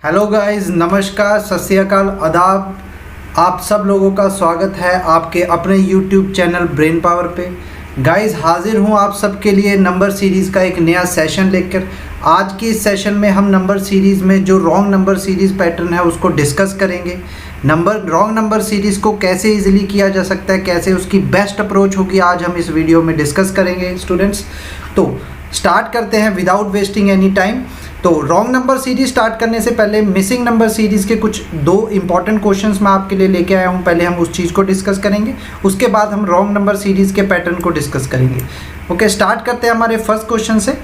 Hello guys, नमस्कार, सत श्री अकाल, आदाब। आप सब लोगों का स्वागत है आपके अपने यूट्यूब चैनल ब्रेन पावर पे। गाइस, हाजिर हूँ आप सबके लिए नंबर सीरीज़ का एक नया सेशन लेकर। आज की इस सेशन में हम नंबर सीरीज़ में जो रॉन्ग नंबर सीरीज़ पैटर्न है उसको डिस्कस करेंगे। रॉन्ग नंबर सीरीज़ को कैसे इजीली किया जा सकता है, कैसे उसकी बेस्ट अप्रोच होगी, आज हम इस वीडियो में डिस्कस करेंगे स्टूडेंट्स। तो स्टार्ट करते हैं विदाउट वेस्टिंग एनी टाइम। तो रॉन्ग नंबर सीरीज स्टार्ट करने से पहले मिसिंग नंबर सीरीज़ के कुछ दो इंपॉर्टेंट क्वेश्चंस मैं आपके लिए लेके आया हूँ। पहले हम उस चीज़ को डिस्कस करेंगे, उसके बाद हम रॉन्ग नंबर सीरीज़ के पैटर्न को डिस्कस करेंगे। ओके, स्टार्ट करते हैं हमारे फर्स्ट क्वेश्चन से।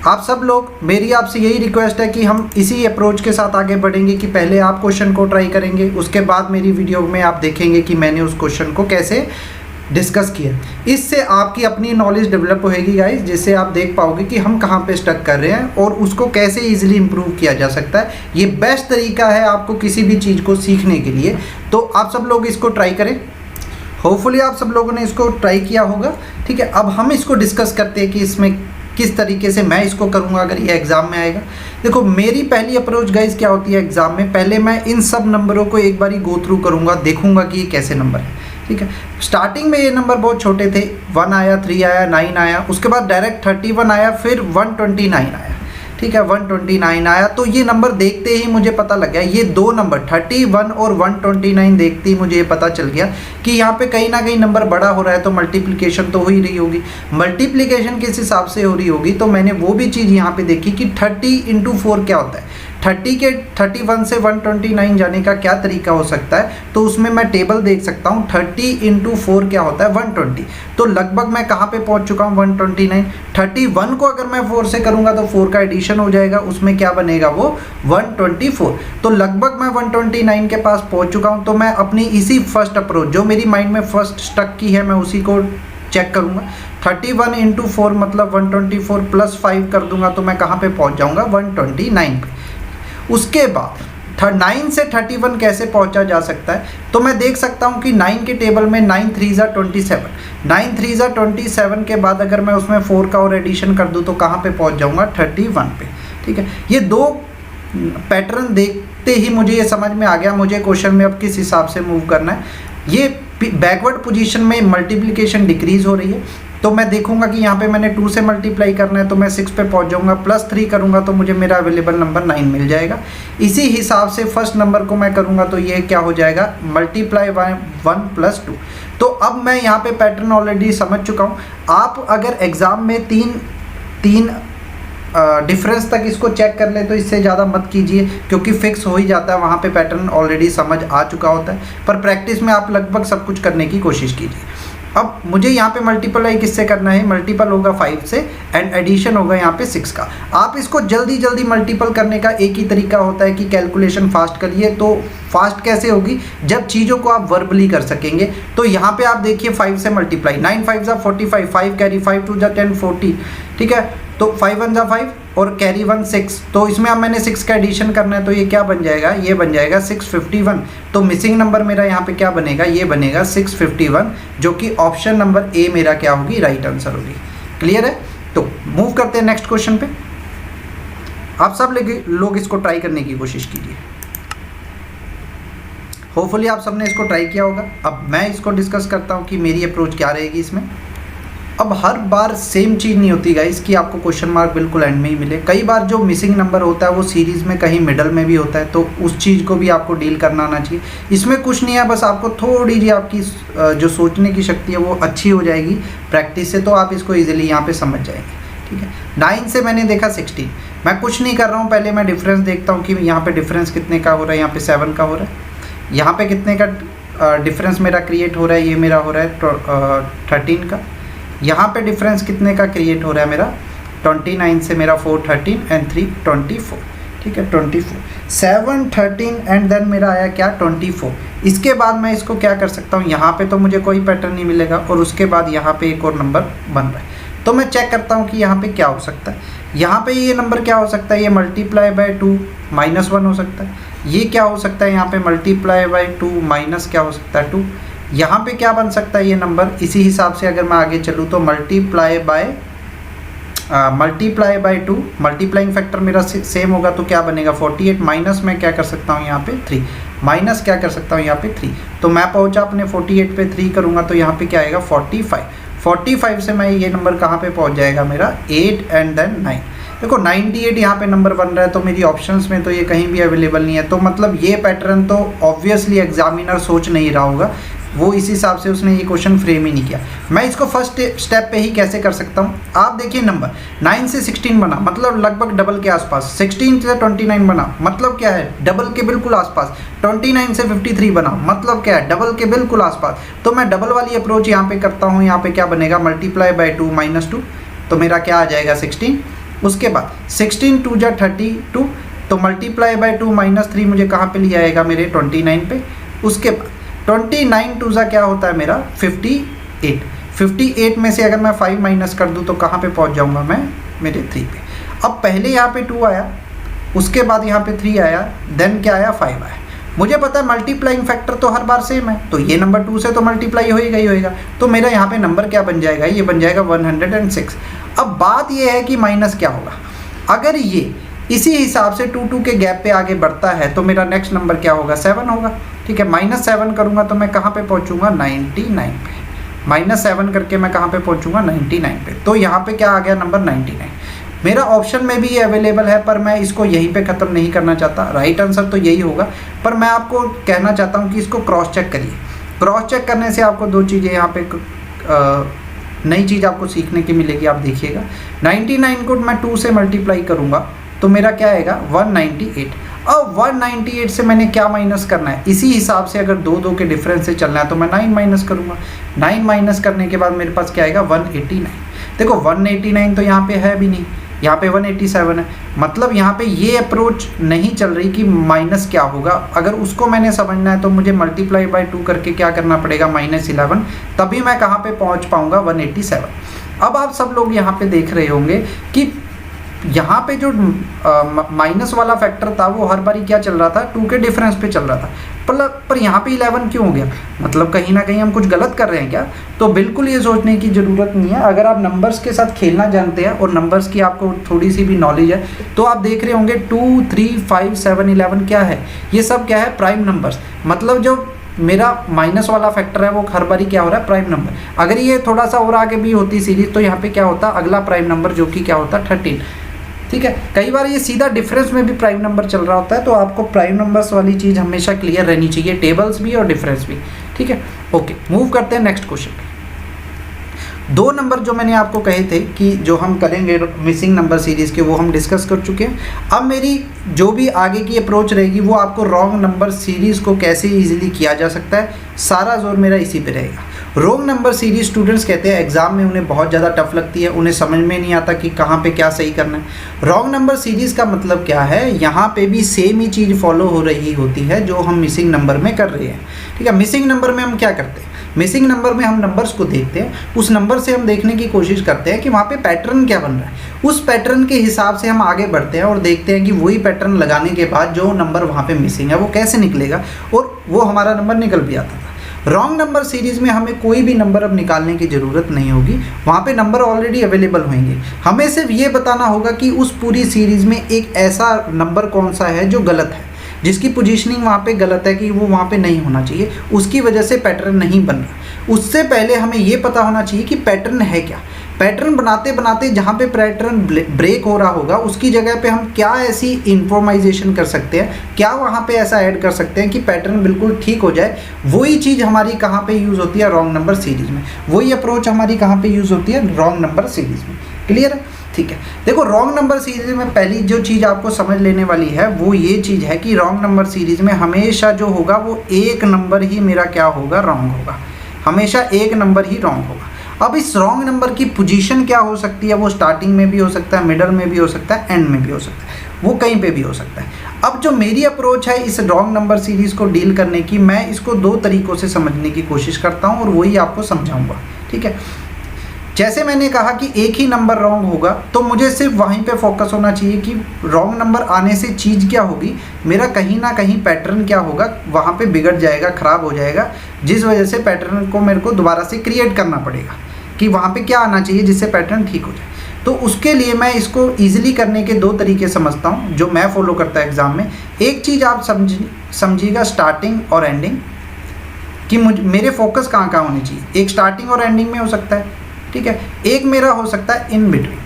आप सब लोग, मेरी आपसे यही रिक्वेस्ट है कि हम इसी अप्रोच के साथ आगे बढ़ेंगे कि पहले आप क्वेश्चन को ट्राई करेंगे, उसके बाद मेरी वीडियो में आप देखेंगे कि मैंने उस क्वेश्चन को कैसे डिस्कस किया। इससे आपकी अपनी नॉलेज डेवलप होएगी गाइस, जिससे आप देख पाओगे कि हम कहाँ पे स्टक कर रहे हैं और उसको कैसे इजीली इंप्रूव किया जा सकता है। ये बेस्ट तरीका है आपको किसी भी चीज़ को सीखने के लिए। तो आप सब लोग इसको ट्राई करें। होपफुली आप सब लोगों ने इसको ट्राई किया होगा। ठीक है, अब हम इसको डिस्कस करते हैं कि इसमें किस तरीके से मैं इसको करूँगा अगर ये एग्ज़ाम में आएगा। देखो, मेरी पहली अप्रोच गाइस क्या होती है एग्ज़ाम में, पहले मैं इन सब नंबरों को एक बारी गो थ्रू करूँगा, देखूँगा कि ये कैसे नंबर है। ठीक है, स्टार्टिंग में ये नंबर बहुत छोटे थे, 1 आया, 3 आया, 9 आया, उसके बाद डायरेक्ट 31 आया, फिर 129 आया। ठीक है, 129 आया तो ये नंबर देखते ही मुझे पता लग गया, ये दो नंबर 31 और 129 देखते ही मुझे ये पता चल गया कि यहाँ पे कहीं ना कहीं नंबर बड़ा हो रहा है, तो मल्टीप्लिकेशन तो हो ही रही होगी। मल्टीप्लिकेशन किस हिसाब से हो रही होगी, तो मैंने वो भी चीज़ यहाँ पे देखी कि 30 × 4 क्या होता है। 31 से 129 जाने का क्या तरीका हो सकता है, तो उसमें मैं टेबल देख सकता हूँ। 30 × 4 क्या होता है, 120। तो लगभग मैं कहाँ पे पहुँच चुका हूँ, 129। 31 को अगर मैं 4 से करूँगा तो 4 का एडिशन हो जाएगा, उसमें क्या बनेगा, वो 124। तो लगभग मैं 129 के पास पहुँच चुका हूँ। तो मैं अपनी इसी फर्स्ट अप्रोच जो मेरी माइंड में फर्स्ट स्टक की है, मैं उसी को चेक करूँगा। 31 × 4 मतलब 124 + 5 कर दूंगा तो मैं कहाँ पे पहुँच जाऊँगा, 129 पे। उसके बाद 9 से 31 कैसे पहुंचा जा सकता है, तो मैं देख सकता हूं कि 9 के टेबल में 9 3 ज़ा 27, 9 3 ज़ा 27 के बाद अगर मैं उसमें 4 का और एडिशन कर दूं तो कहां पे पहुंच जाऊंगा, 31 पे। ठीक है, ये दो पैटर्न देखते ही मुझे ये समझ में आ गया मुझे क्वेश्चन में अब किस हिसाब से मूव करना है। ये बैकवर्ड पोजीशन में मल्टीप्लिकेशन डिक्रीज हो रही है, तो मैं देखूंगा कि यहाँ पे मैंने 2 से मल्टीप्लाई करना है तो मैं 6 पे पहुँच जाऊँगा, +3 करूँगा तो मुझे मेरा अवेलेबल नंबर 9 मिल जाएगा। इसी हिसाब से फर्स्ट नंबर को मैं करूँगा तो ये क्या हो जाएगा, मल्टीप्लाई बाय 1 + 2। तो अब मैं यहाँ पे पैटर्न ऑलरेडी समझ चुका हूँ। आप अगर एग्ज़ाम में तीन डिफरेंस तक इसको चेक कर ले तो इससे ज़्यादा मत कीजिए, क्योंकि फिक्स हो ही जाता है, वहाँ पे पैटर्न ऑलरेडी समझ आ चुका होता है। पर प्रैक्टिस में आप लगभग सब कुछ करने की कोशिश कीजिए। अब मुझे यहाँ पे मल्टीप्लाई किससे करना है, मल्टीपल होगा 5 से एंड एडिशन होगा यहाँ पे 6 का। आप इसको जल्दी मल्टीपल करने का एक ही तरीका होता है कि कैलकुलेशन फास्ट करिए। तो फास्ट कैसे होगी, जब चीज़ों को आप वर्बली कर सकेंगे। तो यहाँ पे आप देखिए 5 से मल्टीप्लाई, 9 5 ज़ा 45, 5 कैरी 5 2 ज़ा 10 40। ठीक है, तो 5 1 ज़ा 5 और कैरी 1 6। तो इसमें अब मैंने 6 का एडिशन करना है तो ये क्या बन जाएगा, ये बन जाएगा 651। तो मिसिंग नंबर मेरा यहाँ पे क्या बनेगा, ये बनेगा 651, जो कि ऑप्शन नंबर ए मेरा क्या होगी, राइट आंसर होगी। क्लियर है। तो मूव करते हैं नेक्स्ट क्वेश्चन पे। आप सब लोग इसको ट्राई करने की कोशिश कीजिए। होपफुली आप सबने इसको ट्राई किया होगा। अब मैं इसको डिस्कस करता हूँ कि मेरी अप्रोच क्या रहेगी इसमें। अब हर बार सेम चीज़ नहीं होती गाइस कि आपको क्वेश्चन मार्क बिल्कुल एंड में ही मिले। कई बार जो मिसिंग नंबर होता है वो सीरीज़ में कहीं मिडल में भी होता है, तो उस चीज़ को भी आपको डील करना आना चाहिए। इसमें कुछ नहीं है, बस आपको थोड़ी जी आपकी जो सोचने की शक्ति है वो अच्छी हो जाएगी प्रैक्टिस से, तो आप इसको ईजिली यहाँ पर समझ जाएंगे। ठीक है, 9 से मैंने देखा 16। मैं कुछ नहीं कर रहा हूँ, पहले मैं डिफरेंस देखता हूँ कि यहाँ पर डिफरेंस कितने का हो रहा है। यहाँ पर 7 का हो रहा है, यहाँ पर कितने का डिफरेंस मेरा क्रिएट हो रहा है, ये मेरा हो रहा है 13 का। यहाँ पे डिफरेंस कितने का क्रिएट हो रहा है मेरा, 29 से मेरा 4 13 एंड 3 24। ठीक है, 24 7 13 एंड देन मेरा आया क्या, 24। इसके बाद मैं इसको क्या कर सकता हूँ, यहाँ पे तो मुझे कोई पैटर्न नहीं मिलेगा और उसके बाद यहाँ पे एक और नंबर बन रहा है। तो मैं चेक करता हूँ कि यहाँ पे क्या हो सकता है। यहाँ पे ये नंबर क्या हो सकता है, ये मल्टीप्लाई बाय 2 -1 हो सकता है। ये क्या हो सकता है, यहाँ पे मल्टीप्लाई बाय 2 माइनस क्या हो सकता है 2। यहाँ पे क्या बन सकता है ये नंबर, इसी हिसाब से अगर मैं आगे चलूँ तो multiply by multiply by 2, multiplying factor मेरा सेम होगा तो क्या बनेगा 48, माइनस मैं क्या कर सकता हूँ यहाँ पे 3, माइनस क्या कर सकता हूँ यहाँ पे 3, तो मैं पहुँचा अपने 48 पे 3 करूँगा तो यहाँ पे क्या आएगा 45, 45 से मैं ये नंबर कहाँ पे पहुँच जाएगा मेरा 8 एंड देन 9। देखो 98 यहाँ पे नंबर बन रहा है तो मेरी ऑप्शंस में तो ये कहीं भी अवेलेबल नहीं है, तो मतलब ये पैटर्न तो ऑब्वियसली एग्जामिनर सोच नहीं रहा होगा, वो इस हिसाब से उसने ये क्वेश्चन फ्रेम ही नहीं किया। मैं इसको फर्स्ट स्टेप पे ही कैसे कर सकता हूँ, आप देखिए नंबर 9 से 16 बना मतलब लगभग डबल के आसपास, 16 से 29 बना मतलब क्या है डबल के बिल्कुल आसपास, 29 से 53 बना मतलब क्या है डबल के बिल्कुल आसपास। तो मैं डबल वाली अप्रोच यहाँ पे करता हूँ, यहाँ पे क्या बनेगा मल्टीप्लाई बाई 2 माइनस 2, तो मेरा क्या आ जाएगा 16। उसके बाद 16 2 जा 32, तो मल्टीप्लाई बाई 2 माइनस 3 मुझे कहाँ पे ले आएगा मेरे 29 पे। उसके बाद 29 2 जा क्या होता है मेरा 58, 58 में से अगर मैं 5 माइनस कर दूँ तो कहाँ पे पहुँच जाऊँगा मैं मेरे 3 पे। अब पहले यहाँ पे 2 आया, उसके बाद यहाँ पे 3 आया, देन क्या आया 5 आया। मुझे पता है मल्टीप्लाइंग फैक्टर तो हर बार सेम है, तो ये नंबर 2 से तो मल्टीप्लाई होएगा ही होएगा, तो मेरा यहाँ पे नंबर क्या बन जाएगा, ये बन जाएगा 106। अब बात ये है कि माइनस क्या होगा, अगर ये इसी हिसाब से 2 2 के गैप पे आगे बढ़ता है तो मेरा नेक्स्ट नंबर क्या होगा 7 होगा, ठीक है। -7 करूँगा तो मैं कहाँ पे पहुँचूँगा 99 पे, -7 करके मैं कहाँ पे पहुँचूँगा 99 पे, तो यहाँ पे क्या आ गया नंबर 99। मेरा ऑप्शन में भी ये अवेलेबल है पर मैं इसको यहीं पे ख़त्म नहीं करना चाहता, राइट आंसर तो यही होगा, पर मैं आपको कहना चाहता हूँ कि इसको क्रॉस चेक करिए। क्रॉस चेक करने से आपको 2 चीज़ें यहाँ पे नई चीज़ आपको सीखने की मिलेगी। आप देखिएगा 99 को मैं 2 से मल्टीप्लाई करूँगा तो मेरा क्या आएगा 198। अब 198 से मैंने क्या माइनस करना है, इसी हिसाब से अगर 2 2 के डिफरेंस से चलना है तो मैं 9 माइनस करूँगा, 9 माइनस करने के बाद मेरे पास क्या आएगा 189। देखो 189 तो यहाँ पे है भी नहीं, यहाँ पे 187 है, मतलब यहाँ पे ये अप्रोच नहीं चल रही कि माइनस क्या होगा। अगर उसको मैंने समझना है तो मुझे मल्टीप्लाई बाई 2 करके क्या करना पड़ेगा -11, तभी मैं कहाँ पे पहुँच पाऊँगा 187। अब आप सब लोग यहाँ पे देख रहे होंगे कि यहाँ पे जो माइनस वाला फैक्टर था वो हर बारी क्या चल रहा था 2 के डिफरेंस पे चल रहा था, पर यहाँ पे 11 क्यों हो गया, मतलब कहीं ना कहीं हम कुछ गलत कर रहे हैं क्या। तो बिल्कुल ये सोचने की ज़रूरत नहीं है, अगर आप नंबर्स के साथ खेलना जानते हैं और नंबर्स की आपको थोड़ी सी भी नॉलेज है तो आप देख रहे होंगे 2 3 5 7 11 क्या है, ये सब क्या है प्राइम नंबर्स, मतलब जो मेरा माइनस वाला फैक्टर है वो हर बारी क्या हो रहा है प्राइम नंबर। अगर ये थोड़ा सा और आगे भी होती सीरीज तो यहाँ पे क्या होता अगला प्राइम नंबर जो कि क्या होता 13, ठीक है। कई बार ये सीधा डिफरेंस में भी प्राइम नंबर चल रहा होता है, तो आपको प्राइम नंबर्स वाली चीज़ हमेशा क्लियर रहनी चाहिए, टेबल्स भी और डिफरेंस भी, ठीक है। ओके, मूव करते हैं नेक्स्ट क्वेश्चन पे। 2 नंबर जो मैंने आपको कहे थे कि जो हम करेंगे मिसिंग नंबर सीरीज़ के, वो हम डिस्कस कर चुके हैं। अब मेरी जो भी आगे की अप्रोच रहेगी वो आपको रॉन्ग नंबर सीरीज़ को कैसे इजीली किया जा सकता है, सारा जोर मेरा इसी पे रहेगा। रॉन्ग नंबर सीरीज स्टूडेंट्स कहते हैं एग्जाम में उन्हें बहुत ज़्यादा टफ लगती है, उन्हें समझ में नहीं आता कि कहाँ पे क्या सही करना है। रॉन्ग नंबर सीरीज़ का मतलब क्या है, यहाँ पे भी सेम ही चीज़ फॉलो हो रही होती है जो हम मिसिंग नंबर में कर रहे हैं, ठीक है। मिसिंग नंबर में हम क्या करते हैं, मिसिंग नंबर में हम नंबर्स को देखते हैं, उस नंबर से हम देखने की कोशिश करते हैं कि वहाँ पे पैटर्न क्या बन रहा है, उस पैटर्न के हिसाब से हम आगे बढ़ते हैं और देखते हैं कि वही पैटर्न लगाने के बाद जो नंबर वहाँ पे मिसिंग है वो कैसे निकलेगा, और वो हमारा नंबर निकल भी आता था। रॉन्ग नंबर सीरीज़ में हमें कोई भी नंबर अब निकालने की ज़रूरत नहीं होगी, वहाँ पे नंबर ऑलरेडी अवेलेबल होंगे। हमें सिर्फ ये बताना होगा कि उस पूरी सीरीज़ में एक ऐसा नंबर कौन सा है जो गलत है, जिसकी पोजीशनिंग वहाँ पे गलत है कि वो वहाँ पे नहीं होना चाहिए, उसकी वजह से पैटर्न नहीं बन रहा। उससे पहले हमें ये पता होना चाहिए कि पैटर्न है क्या। पैटर्न बनाते बनाते जहाँ पे पैटर्न ब्रेक हो रहा होगा उसकी जगह पे हम क्या ऐसी इन्फॉर्माइजेशन कर सकते हैं, क्या वहाँ पे ऐसा ऐड कर सकते हैं कि पैटर्न बिल्कुल ठीक हो जाए। वही चीज़ हमारी कहाँ पे यूज़ होती है, रॉन्ग नंबर सीरीज़ में। वही अप्रोच हमारी कहाँ पे यूज़ होती है, रॉन्ग नंबर सीरीज़ में। क्लियर है, ठीक है। देखो रॉन्ग नंबर सीरीज़ में पहली जो चीज़ आपको समझ लेने वाली है वो ये चीज़ है कि रॉन्ग नंबर सीरीज़ में हमेशा जो होगा वो एक नंबर ही मेरा क्या होगा, रॉन्ग होगा, हमेशा एक नंबर ही रॉन्ग होगा। अब इस रॉन्ग नंबर की पोजीशन क्या हो सकती है, वो स्टार्टिंग में भी हो सकता है, मिडल में भी हो सकता है, एंड में भी हो सकता है, वो कहीं पे भी हो सकता है। अब जो मेरी अप्रोच है इस रॉन्ग नंबर सीरीज़ को डील करने की, मैं इसको 2 तरीक़ों से समझने की कोशिश करता हूँ और वही आपको समझाऊँगा, ठीक है। जैसे मैंने कहा कि एक ही नंबर रॉन्ग होगा तो मुझे सिर्फ वहीं पे फोकस होना चाहिए कि रॉन्ग नंबर आने से चीज़ क्या होगी, मेरा कहीं ना कहीं पैटर्न क्या होगा, वहाँ पे बिगड़ जाएगा, ख़राब हो जाएगा, जिस वजह से पैटर्न को मेरे को दोबारा से क्रिएट करना पड़ेगा कि वहाँ पे क्या आना चाहिए जिससे पैटर्न ठीक हो जाए। तो उसके लिए मैं इसको ईजिली करने के दो तरीके समझता हूँ जो मैं फॉलो करता एग्ज़ाम में। एक चीज़ आप समझिएगा स्टार्टिंग और एंडिंग कि मेरे फोकस कहाँ कहाँ होने चाहिए। एक स्टार्टिंग और एंडिंग में हो सकता है, ठीक है। एक मेरा हो सकता है इन बिटवीन।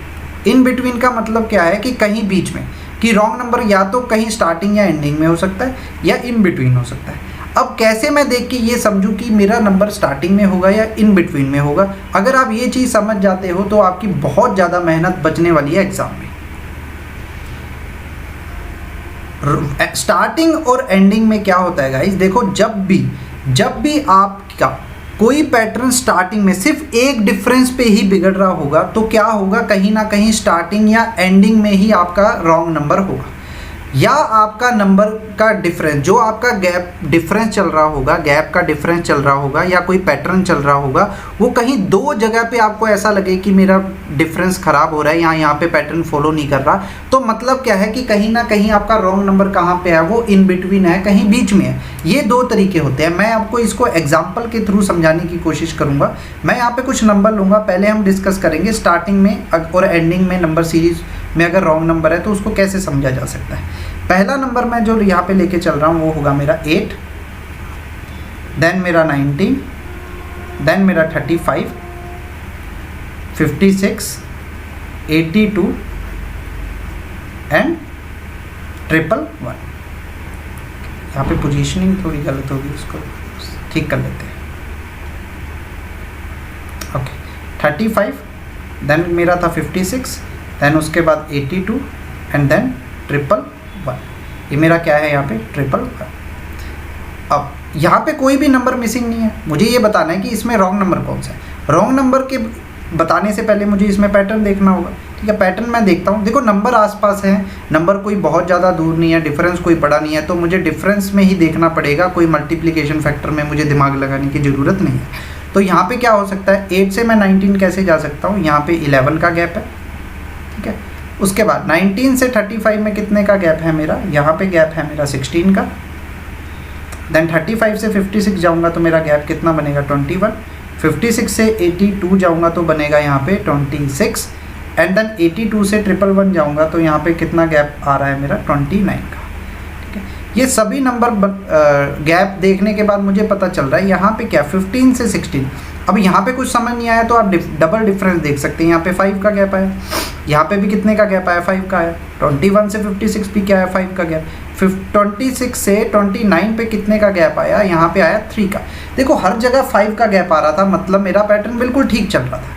इन बिटवीन का मतलब क्या है कि कहीं बीच में, कि रॉन्ग नंबर या तो कहीं स्टार्टिंग या एंडिंग में हो सकता है या इन बिटवीन हो सकता है। अब कैसे मैं देख के ये समझूं कि मेरा नंबर स्टार्टिंग में होगा या इन बिटवीन में होगा। अगर आप ये चीज़ समझ जाते हो तो आपकी बहुत ज़्यादा मेहनत बचने वाली है एग्ज़ाम में। स्टार्टिंग और एंडिंग में क्या होता है गाइस, देखो जब भी आपका कोई पैटर्न स्टार्टिंग में सिर्फ एक डिफरेंस पे ही बिगड़ रहा होगा तो क्या होगा, कहीं ना कहीं स्टार्टिंग या एंडिंग में ही आपका रॉन्ग नंबर होगा, या आपका नंबर का डिफरेंस जो आपका गैप डिफरेंस चल रहा होगा, गैप का डिफरेंस चल रहा होगा या कोई पैटर्न चल रहा होगा, वो कहीं दो जगह पे आपको ऐसा लगे कि मेरा डिफरेंस ख़राब हो रहा है, यहाँ पे पैटर्न फॉलो नहीं कर रहा, तो मतलब क्या है कि कहीं ना कहीं आपका रॉन्ग नंबर कहाँ पे है, वो इन बिटवीन है, कहीं बीच में है। ये दो तरीके होते हैं। मैं आपको इसको एग्जाम्पल के थ्रू समझाने की कोशिश करूँगा। मैं यहाँ पे कुछ नंबर लूँगा, पहले हम डिस्कस करेंगे स्टार्टिंग में और एंडिंग में नंबर सीरीज में अगर रॉन्ग नंबर है तो उसको कैसे समझा जा सकता है। पहला नंबर मैं जो यहाँ पे लेके चल रहा हूँ वो होगा मेरा 8, देन मेरा 19, देन मेरा 35, 56, 82 एंड 111। यहाँ पे पोजीशनिंग थोड़ी गलत होगी, उसको ठीक कर लेते हैं। ओके, 35, देन मेरा था 56, देन उसके बाद 82 एंड देन 111। ये मेरा क्या है यहाँ पे 111। अब यहाँ पे कोई भी नंबर मिसिंग नहीं है, मुझे ये बताना है कि इसमें रॉन्ग नंबर कौन सा है। रॉन्ग नंबर के बताने से पहले मुझे इसमें पैटर्न देखना होगा, ठीक है। पैटर्न मैं देखता हूँ, देखो नंबर आसपास है, नंबर कोई बहुत ज़्यादा दूर नहीं है, डिफरेंस कोई बड़ा नहीं है, तो मुझे डिफरेंस में ही देखना पड़ेगा, कोई मल्टीप्लिकेशन फैक्टर में मुझे दिमाग लगाने की ज़रूरत नहीं है। तो यहाँ पे क्या हो सकता है, 8 से मैं 19 कैसे जा सकता हूँ, यहाँ पे 11 का गैप है, ठीक है। उसके बाद 19 से 35 में कितने का गैप है मेरा, यहाँ पे गैप है मेरा 16 का। देन 35 से 56 जाऊँगा तो मेरा गैप कितना बनेगा 21। 56 से 82 जाऊँगा तो बनेगा यहाँ पे 26 एंड देन 82 से 111 जाऊँगा तो यहाँ पे कितना गैप आ रहा है मेरा 29 का, ठीक है। ये सभी नंबर गैप देखने के बाद मुझे पता चल रहा है यहाँ पे क्या 15 से 16। अब यहाँ पे कुछ समझ नहीं आया तो आप डबल डिफरेंस देख सकते हैं। यहाँ पे 5 का गैप आया, यहाँ पे भी कितने का गैप आया 5 का आया। 21 से 56 भी क्या है 5 का गैप। 26 से 29 पे कितने का गैप आया, यहाँ पे आया 3 का। देखो हर जगह 5 का गैप आ रहा था, मतलब मेरा पैटर्न बिल्कुल ठीक चल रहा था,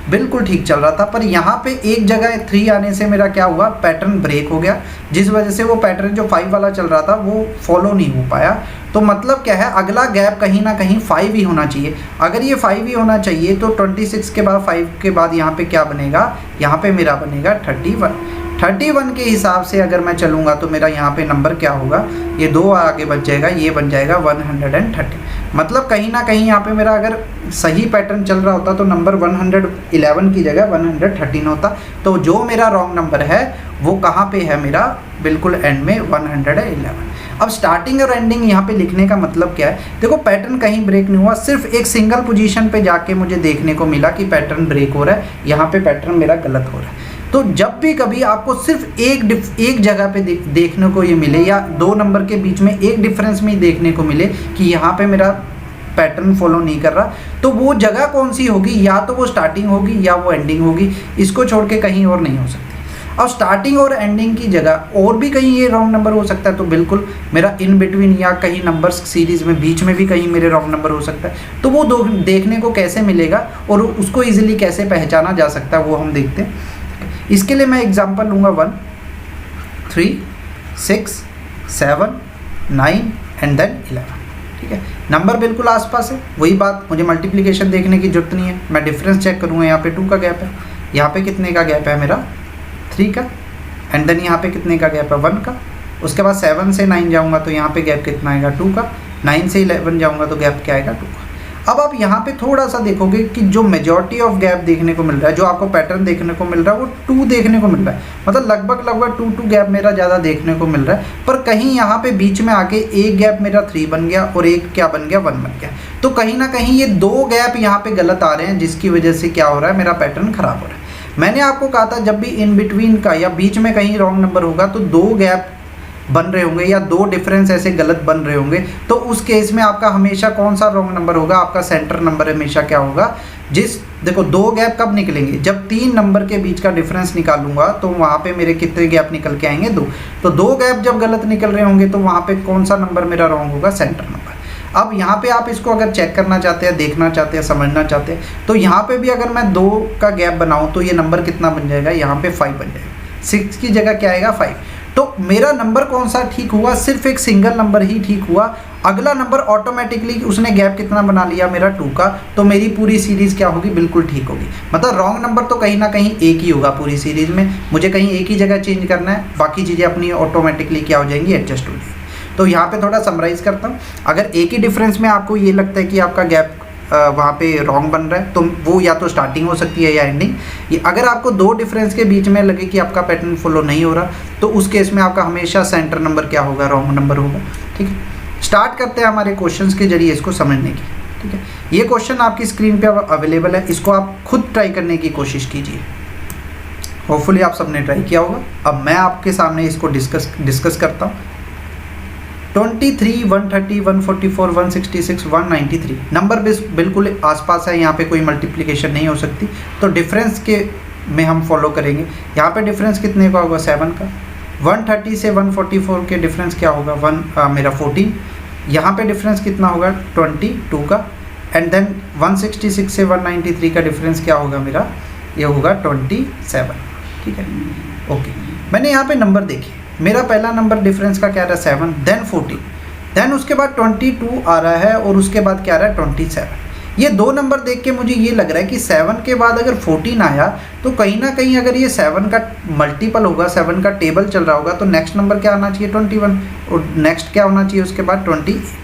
बिल्कुल ठीक चल रहा था। पर यहाँ पे एक जगह 3 आने से मेरा क्या हुआ, पैटर्न ब्रेक हो गया, जिस वजह से वो पैटर्न जो 5 वाला चल रहा था वो फॉलो नहीं हो पाया। तो मतलब क्या है, अगला गैप कहीं ना कहीं 5 ही होना चाहिए। अगर ये 5 ही होना चाहिए तो 26 के बाद 5 के बाद यहाँ पे क्या बनेगा, यहाँ पे मेरा बनेगा 31 के हिसाब से अगर मैं चलूँगा तो मेरा यहाँ पे नंबर क्या होगा, ये 2 आगे बच जाएगा, ये बन जाएगा 130। मतलब कहीं ना कहीं यहाँ पे मेरा अगर सही पैटर्न चल रहा होता तो नंबर 111 की जगह 113 होता। तो जो मेरा रॉन्ग नंबर है वो कहाँ पे है मेरा, बिल्कुल एंड में 111। अब स्टार्टिंग और एंडिंग यहाँ पे लिखने का मतलब क्या है, देखो पैटर्न कहीं ब्रेक नहीं हुआ, सिर्फ एक सिंगल पोजीशन पे जाके मुझे देखने को मिला कि पैटर्न ब्रेक हो रहा है, यहाँ पे पैटर्न मेरा गलत हो रहा है। तो जब भी कभी आपको सिर्फ एक जगह पे देखने को ये मिले या 2 नंबर के बीच में एक डिफरेंस में ही देखने को मिले कि यहाँ पे मेरा पैटर्न फॉलो नहीं कर रहा, तो वो जगह कौन सी होगी, या तो वो स्टार्टिंग होगी या वो एंडिंग होगी, इसको छोड़ के कहीं और नहीं हो सकती। अब स्टार्टिंग और एंडिंग की जगह और भी कहीं ये रॉन्ग नंबर हो सकता है, तो बिल्कुल मेरा इन बिटवीन या कहीं नंबर सीरीज़ में बीच में भी कहीं मेरे रॉन्ग नंबर हो सकता है। तो वो देखने को कैसे मिलेगा और उसको ईजिली कैसे पहचाना जा सकता है वो हम देखते हैं। इसके लिए मैं एग्जांपल लूँगा 1, 3, 6, 7, 9 एंड देन 11, ठीक है। नंबर बिल्कुल आसपास है, वही बात, मुझे मल्टीप्लिकेशन देखने की जरूरत नहीं है, मैं डिफरेंस चेक करूँगा। यहाँ पे 2 का गैप है, यहाँ पे कितने का गैप है मेरा 3 का, एंड देन यहाँ पे कितने का गैप है 1 का। उसके बाद 7 से 9 जाऊँगा तो यहाँ पे गैप कितना आएगा 2 का। 9 से 11 जाऊँगा तो गैप क्या आएगा 2 का। अब आप यहाँ पे थोड़ा सा देखोगे कि जो मेजॉरिटी ऑफ गैप देखने को मिल रहा है, जो आपको पैटर्न देखने को मिल रहा है वो 2 देखने को मिल रहा है, मतलब लगभग 2 गैप मेरा ज़्यादा देखने को मिल रहा है। पर कहीं यहाँ पे बीच में आके एक गैप मेरा 3 बन गया और एक क्या बन गया 1 बन गया। तो कहीं ना कहीं ये 2 गैप यहाँ पे गलत आ रहे हैं, जिसकी वजह से क्या हो रहा है, मेरा पैटर्न खराब हो रहा है। मैंने आपको कहा था जब भी इन बिटवीन का या बीच में कहीं रॉन्ग नंबर होगा तो 2 गैप बन रहे होंगे या 2 डिफरेंस ऐसे गलत बन रहे होंगे, तो उस केस में आपका हमेशा कौन सा रॉन्ग नंबर होगा, आपका सेंटर नंबर हमेशा क्या होगा। देखो 2 गैप कब निकलेंगे, जब 3 नंबर के बीच का डिफरेंस निकालूंगा तो वहाँ पे मेरे कितने गैप निकल के आएंगे, 2। तो 2 गैप जब गलत निकल रहे होंगे तो वहाँ पे कौन सा नंबर मेरा रॉन्ग होगा, सेंटर नंबर। अब यहाँ पे आप इसको अगर चेक करना चाहते हैं, देखना चाहते हैं, समझना चाहते हैं, तो यहाँ पे भी अगर मैं 2 का गैप बनाऊँ तो ये नंबर कितना बन जाएगा, यहाँ पे 5 बन जाएगा। 6 की जगह क्या आएगा, 5। तो मेरा नंबर कौन सा ठीक हुआ, सिर्फ एक सिंगल नंबर ही ठीक हुआ। अगला नंबर ऑटोमेटिकली उसने गैप कितना बना लिया, मेरा 2 का, तो मेरी पूरी सीरीज़ क्या होगी, बिल्कुल ठीक होगी। मतलब रॉन्ग नंबर तो कहीं ना कहीं एक ही होगा पूरी सीरीज़ में, मुझे कहीं एक ही जगह चेंज करना है, बाकी चीज़ें अपनी ऑटोमेटिकली क्या हो जाएंगी, एडजस्ट हो जाएंगी। तो यहाँ पे थोड़ा समराइज़ करता हूँ। अगर एक ही डिफरेंस में आपको ये लगता है कि आपका गैप वहाँ पे रॉन्ग बन रहा है तो वो या तो स्टार्टिंग हो सकती है या एंडिंग। अगर आपको 2 डिफरेंस के बीच में लगे कि आपका पैटर्न फॉलो नहीं हो रहा तो उस केस में आपका हमेशा सेंटर नंबर क्या होगा, रॉन्ग नंबर होगा। ठीक है, स्टार्ट करते हैं हमारे क्वेश्चंस के जरिए इसको समझने की। ठीक है, ये क्वेश्चन आपकी स्क्रीन पे अवेलेबल है, इसको आप खुद ट्राई करने की कोशिश कीजिए। होपफुली आप सबने ट्राई किया होगा। अब मैं आपके सामने इसको डिस्कस करता हूँ। 23, 130, 144, 166, 193 नंबर बिल्कुल आसपास है, यहाँ पे कोई मल्टीप्लिकेशन नहीं हो सकती, तो डिफरेंस के में हम फॉलो करेंगे। यहाँ पे डिफरेंस कितने का होगा, 7 का। 130 से 144 के डिफरेंस क्या होगा, मेरा 14। यहाँ पे डिफरेंस कितना होगा, 22 का। एंड देन 166 से 193 का डिफरेंस क्या होगा मेरा, ये होगा 27। ठीक है, ओके। मैंने यहाँ पे नंबर देखे, मेरा पहला नंबर डिफरेंस का क्या रहा, 7, देन 14, देन उसके बाद 22 आ रहा है और उसके बाद क्या आ रहा है, 27। ये 2 नंबर देख के मुझे ये लग रहा है कि 7 के बाद अगर 14 आया तो कहीं ना कहीं अगर ये 7 का मल्टीपल होगा, 7 का टेबल चल रहा होगा, तो नेक्स्ट नंबर क्या आना चाहिए, 21, और नेक्स्ट क्या होना चाहिए उसके बाद 28।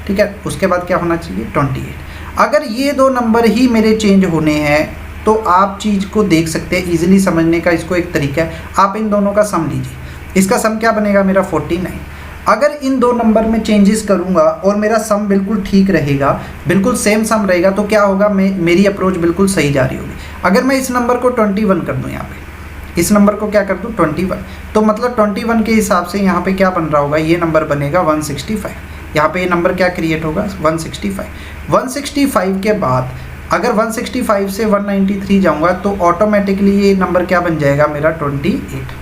ठीक है, उसके बाद क्या होना चाहिए, 28। अगर ये 2 नंबर ही मेरे चेंज होने हैं तो आप चीज़ को देख सकते हैं, ईजिली समझने का इसको एक तरीका है, आप इन दोनों का सम लीजिए। इसका सम क्या बनेगा मेरा, 49। अगर इन 2 नंबर में चेंजेस करूंगा और मेरा सम बिल्कुल ठीक रहेगा, बिल्कुल सेम सम रहेगा, तो क्या होगा, मेरी अप्रोच बिल्कुल सही जा रही होगी। अगर मैं इस नंबर को 21 कर दूं, यहाँ पे इस नंबर को क्या कर दूं, 21, तो मतलब 21 के हिसाब से यहाँ पे क्या बन रहा होगा, ये नंबर बनेगा 165। यहाँ पे ये नंबर क्या क्रिएट होगा, 165। 165 के बाद अगर 165 से 193 जाऊँगा तो ऑटोमेटिकली ये नंबर क्या बन जाएगा मेरा, 28।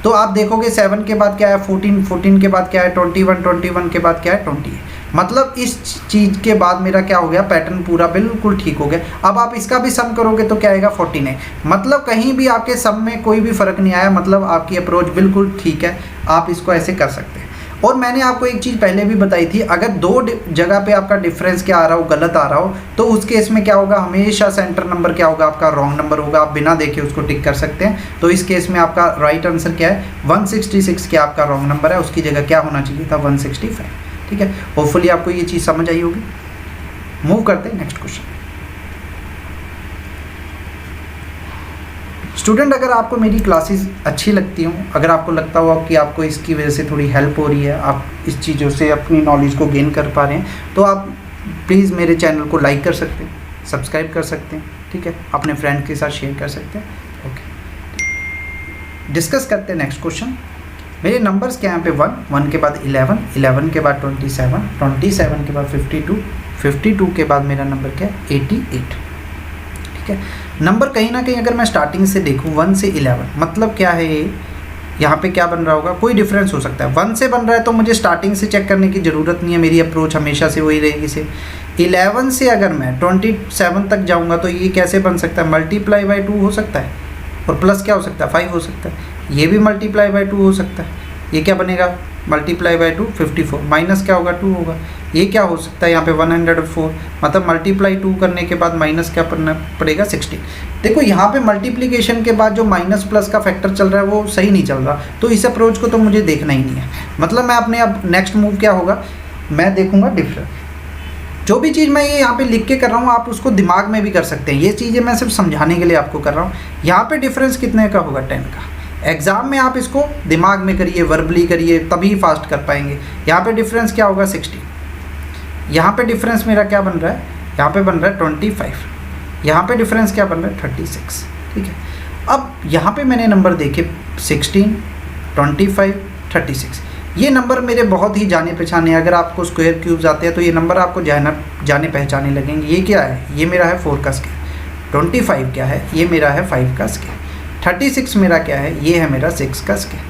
तो आप देखोगे 7 के बाद क्या है, 14, 14 के बाद क्या है, 21, 21 के बाद क्या है, 28। मतलब इस चीज़ के बाद मेरा क्या हो गया, पैटर्न पूरा बिल्कुल ठीक हो गया। अब आप इसका भी सम करोगे तो क्या आएगा, 49। मतलब कहीं भी आपके सम में कोई भी फ़र्क नहीं आया, मतलब आपकी अप्रोच बिल्कुल ठीक है, आप इसको ऐसे कर सकते हैं। और मैंने आपको एक चीज़ पहले भी बताई थी, अगर 2 जगह पे आपका डिफरेंस क्या आ रहा हो, गलत आ रहा हो, तो उस केस में क्या होगा, हमेशा सेंटर नंबर क्या होगा, आपका रॉन्ग नंबर होगा। आप बिना देखे उसको टिक कर सकते हैं। तो इस केस में आपका राइट आंसर क्या है, 166 क्या आपका रॉन्ग नंबर है, उसकी जगह क्या होना चाहिए था, 165। ठीक है, होपफुली आपको ये चीज़ समझ आई होगी। मूव करते हैं नेक्स्ट क्वेश्चन। स्टूडेंट, अगर आपको मेरी क्लासेस अच्छी लगती हों, अगर आपको लगता हो कि आपको इसकी वजह से थोड़ी हेल्प हो रही है, आप इस चीज़ों से अपनी नॉलेज को गेन कर पा रहे हैं, तो आप प्लीज़ मेरे चैनल को लाइक कर सकते हैं, सब्सक्राइब कर सकते हैं। ठीक है, अपने फ्रेंड के साथ शेयर कर सकते हैं। ओके, डिस्कस करते हैं नेक्स्ट क्वेश्चन। मेरे नंबर्स क्या हैं यहाँ पे, 1 के बाद 11, 11 के बाद 27, 27 के बाद 52, 52 के बाद मेरा नंबर क्या है, 88। ठीक है, नंबर कहीं ना कहीं अगर मैं स्टार्टिंग से देखूं 1 से 11, मतलब क्या है ये, यहाँ पे क्या बन रहा होगा, कोई डिफरेंस हो सकता है। 1 से बन रहा है तो मुझे स्टार्टिंग से चेक करने की ज़रूरत नहीं है, मेरी अप्रोच हमेशा से वही रहेगी से। 11 से अगर मैं 27 तक जाऊँगा तो ये कैसे बन सकता है, मल्टीप्लाई बाई 2 हो सकता है, और प्लस क्या हो सकता है, 5 हो सकता है। ये भी मल्टीप्लाई बाई 2 हो सकता है, ये क्या बनेगा, मल्टीप्लाई बाई 2 54, माइनस क्या होगा, 2 होगा। ये क्या हो सकता है यहाँ पे 104, मतलब मल्टीप्लाई 2 करने के बाद माइनस क्या करना पड़ेगा, 16। देखो यहाँ पे मल्टीप्लिकेशन के बाद जो माइनस प्लस का फैक्टर चल रहा है वो सही नहीं चल रहा, तो इस अप्रोच को तो मुझे देखना ही नहीं है। मतलब मैं अपने अब नेक्स्ट मूव क्या होगा, मैं देखूंगा डिफरेंस। जो भी चीज़ मैं ये यहाँ पे लिख के कर रहा हूँ आप उसको दिमाग में भी कर सकते हैं, ये चीज़ें मैं सिर्फ समझाने के लिए आपको कर रहा हूँ। यहाँ पे डिफरेंस कितने का होगा, 10 का। एग्जाम में आप इसको दिमाग में करिए, वर्बली करिए, तभी फास्ट कर पाएंगे। यहाँ पे डिफरेंस क्या होगा, 16। यहाँ पे डिफरेंस मेरा क्या बन रहा है, यहाँ पे बन रहा है 25। यहाँ पे डिफरेंस क्या बन रहा है, 36। ठीक है, अब यहाँ पे मैंने नंबर देखे 16, 25, 36। ये नंबर मेरे बहुत ही जाने पहचाने, अगर आपको स्क्वायर क्यूब्स आते हैं तो ये नंबर आपको जाने पहचाने लगेंगे। ये क्या है? ये मेरा है 4 का स्क्वायर। 25 क्या है? ये मेरा है 5 का स्क्वायर। 36 मेरा क्या है? ये है मेरा 6 का स्क्वायर।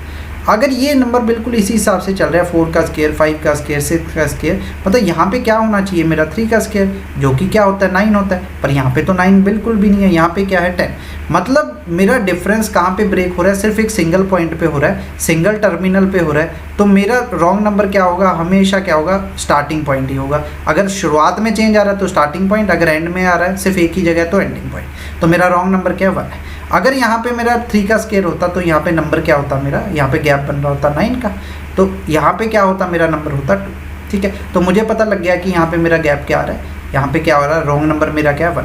अगर ये नंबर बिल्कुल इसी हिसाब से चल रहा है, 4 का स्क्वायर, 5 का स्क्वायर, 6 का स्क्वायर, मतलब यहाँ पे क्या होना चाहिए मेरा 3 का स्क्वायर, जो कि क्या होता है 9 होता है, पर यहाँ पे तो 9 बिल्कुल भी नहीं है, यहाँ पे क्या है 10। मतलब मेरा डिफरेंस कहाँ पे ब्रेक हो रहा है? सिर्फ एक सिंगल पॉइंट पे हो रहा है, सिंगल टर्मिनल पे हो रहा है। तो मेरा रॉन्ग नंबर क्या होगा? हमेशा क्या होगा? स्टार्टिंग पॉइंट ही होगा। अगर शुरुआत में चेंज आ रहा है तो स्टार्टिंग पॉइंट, अगर एंड में आ रहा है सिर्फ एक ही जगह तो एंडिंग पॉइंट। तो मेरा रॉन्ग नंबर क्या 1 है। अगर यहाँ पे मेरा 3 का स्क्वायर होता तो यहाँ पे नंबर क्या होता मेरा? यहाँ पे गैप बन रहा होता 9 का, तो यहाँ पे क्या होता? मेरा नंबर होता 2। ठीक है, तो मुझे पता लग गया कि यहाँ पे मेरा गैप क्या आ रहा है, यहाँ पे क्या हो रहा है, रॉन्ग नंबर मेरा क्या है